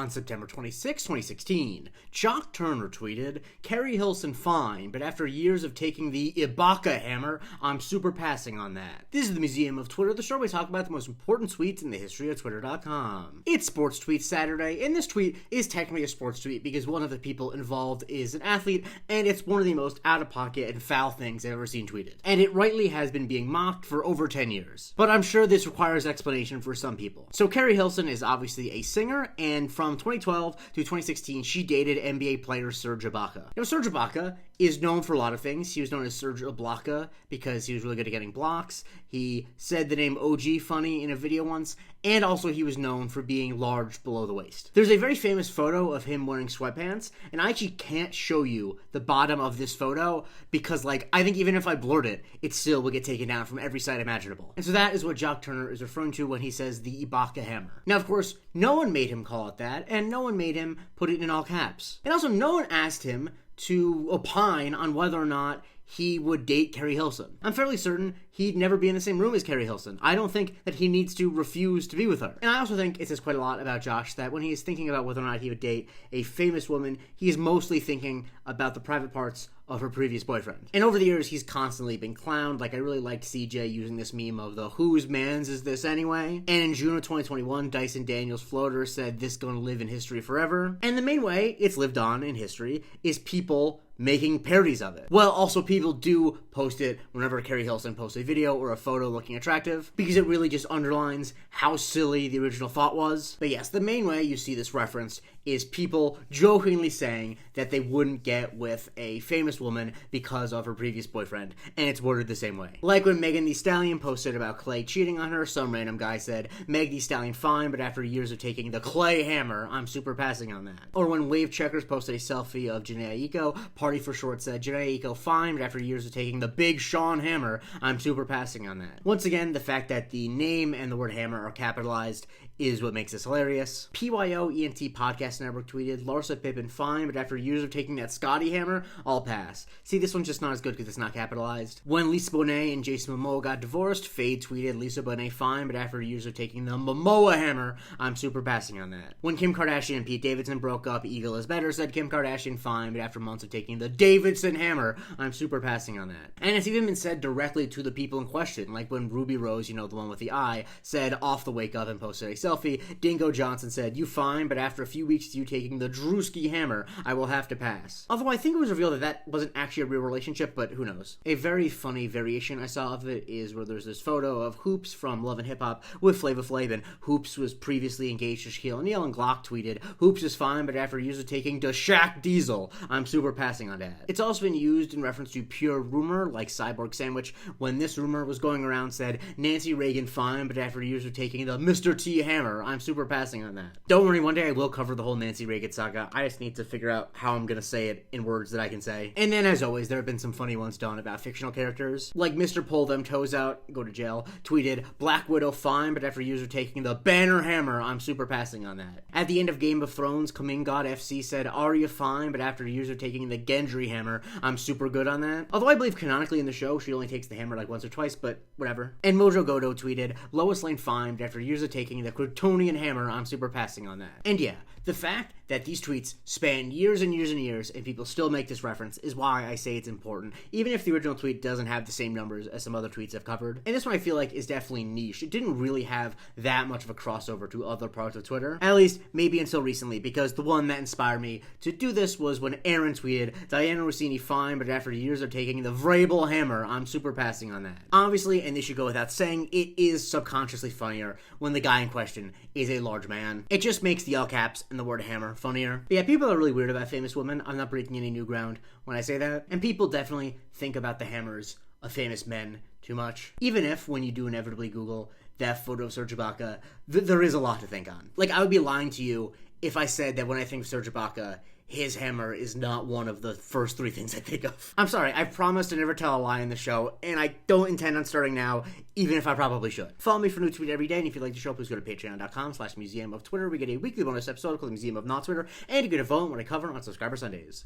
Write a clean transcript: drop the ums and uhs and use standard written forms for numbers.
On September 26, 2016, Jock Turner tweeted, "Carrie Hilson fine, but after years of taking the IBAKA hammer, I'm super passing on that." This is the Museum of Twitter, the show where we talk about the most important tweets in the history of Twitter.com. It's Sports Tweet Saturday, and this tweet is technically a sports tweet because one of the people involved is an athlete, and it's one of the most out-of-pocket and foul things I've ever seen tweeted. And it rightly has been being mocked for over 10 years. But I'm sure this requires explanation for some people. So Carrie Hilson is obviously a singer, and from 2012 to 2016, she dated NBA player Serge Ibaka. Now, Serge Ibaka is known for a lot of things. He was known as Serge Ibaka because he was really good at getting blocks. He said the name OG funny in a video once, and also he was known for being large below the waist. There's a very famous photo of him wearing sweatpants, and I actually can't show you the bottom of this photo because, I think even if I blurred it, it still would get taken down from every side imaginable. And so that is what Jock Turner is referring to when he says the Ibaka hammer. Now, of course, no one made him call it that, and no one made him put it in all caps. And also, no one asked him to opine on whether or not he would date Carrie Hilson. I'm fairly certain he'd never be in the same room as Carrie Hilson. I don't think that he needs to refuse to be with her. And I also think it says quite a lot about Josh that when he is thinking about whether or not he would date a famous woman, he is mostly thinking about the private parts of her previous boyfriend. And over the years, he's constantly been clowned. I really liked CJ using this meme of the "whose mans is this anyway?" And in June of 2021, Dyson Daniels' floater said this gonna live in history forever. And the main way it's lived on in history is people making parodies of it. Well, also people do post it whenever Carrie Hilson posts a video or a photo looking attractive, because it really just underlines how silly the original thought was. But yes, the main way you see this referenced is people jokingly saying that they wouldn't get with a famous woman because of her previous boyfriend, and it's worded the same way. Like when Megan Thee Stallion posted about Clay cheating on her, some random guy said, "Meg Thee Stallion fine, but after years of taking the Clay hammer, I'm super passing on that." Or when Wave Checkers posted a selfie of Janae Aiko, Party for Short said, "Janae Aiko fine, but after years of taking the Big Sean hammer, I'm super passing on that." Once again, the fact that the name and the word hammer are capitalized is what makes this hilarious. PYOENT Podcast Network tweeted, "Larsa Pippen fine, but after years of taking that Scotty hammer, I'll pass." See, this one's just not as good because it's not capitalized. When Lisa Bonet and Jason Momoa got divorced, Fade tweeted, "Lisa Bonet fine, but after years of taking the Momoa hammer, I'm super passing on that." When Kim Kardashian and Pete Davidson broke up, Eagle is better said Kim Kardashian fine, but after months of taking the Davidson hammer, I'm super passing on that. And it's even been said directly to the people in question, like when Ruby Rose, the one with the eye, said off the wake up and posted a selfie, Dingo Johnson said, "You fine, but after a few weeks of you taking the Drewski hammer, I will have to pass." Although I think it was revealed that that wasn't actually a real relationship, but who knows. A very funny variation I saw of it is where there's this photo of Hoops from Love and Hip Hop with Flava Flav, and Hoops was previously engaged to Shaquille O'Neal, and Glock tweeted, "Hoops is fine, but after years of taking the Shaq Diesel, I'm super passing on that." It's also been used in reference to pure rumor, like Cyborg Sandwich, when this rumor was going around said, "Nancy Reagan fine, but after years of taking the Mr. T hammer, I'm super passing on that." Don't worry, one day I will cover the whole Nancy Reagan saga. I just need to figure out how I'm gonna say it in words that I can say. And then, as always, there have been some funny ones done about fictional characters. Like Mr. Pull Them Toes Out, go to jail, tweeted, "Black Widow fine, but after years of taking the Banner hammer, I'm super passing on that." At the end of Game of Thrones, Kamin God FC said, "Arya fine, but after years of taking the Gendry hammer, I'm super good on that." Although I believe canonically in the show, she only takes the hammer once or twice, but whatever. And Mojo Godo tweeted, "Lois Lane fine, but after years of taking the Kryptonian hammer, I'm super passing on that." And yeah, the fact that these tweets span years and years and years and people still make this reference is why I say it's important, even if the original tweet doesn't have the same numbers as some other tweets I've covered. And this one I feel like is definitely niche. It didn't really have that much of a crossover to other parts of Twitter, at least maybe until recently, because the one that inspired me to do this was when Aaron tweeted, "Diana Rossini fine, but after years of taking the Vrabel hammer, I'm super passing on that." Obviously, and this should go without saying, it is subconsciously funnier when the guy in question is a large man. It just makes the all caps and the word hammer funnier. But yeah, people are really weird about famous women. I'm not breaking any new ground when I say that. And people definitely think about the hammers of famous men too much. Even if, when you do inevitably Google that photo of Serge Ibaka, there is a lot to think on. I would be lying to you if I said that when I think of Serge Ibaka, his hammer is not one of the first three things I think of. I'm sorry, I promised to never tell a lie in the show, and I don't intend on starting now, even if I probably should. Follow me for new tweet every day, and if you like the show, please go to patreon.com/Museum of Twitter. We get a weekly bonus episode called the Museum of Not Twitter, and you get a vote when I cover on Subscriber Sundays.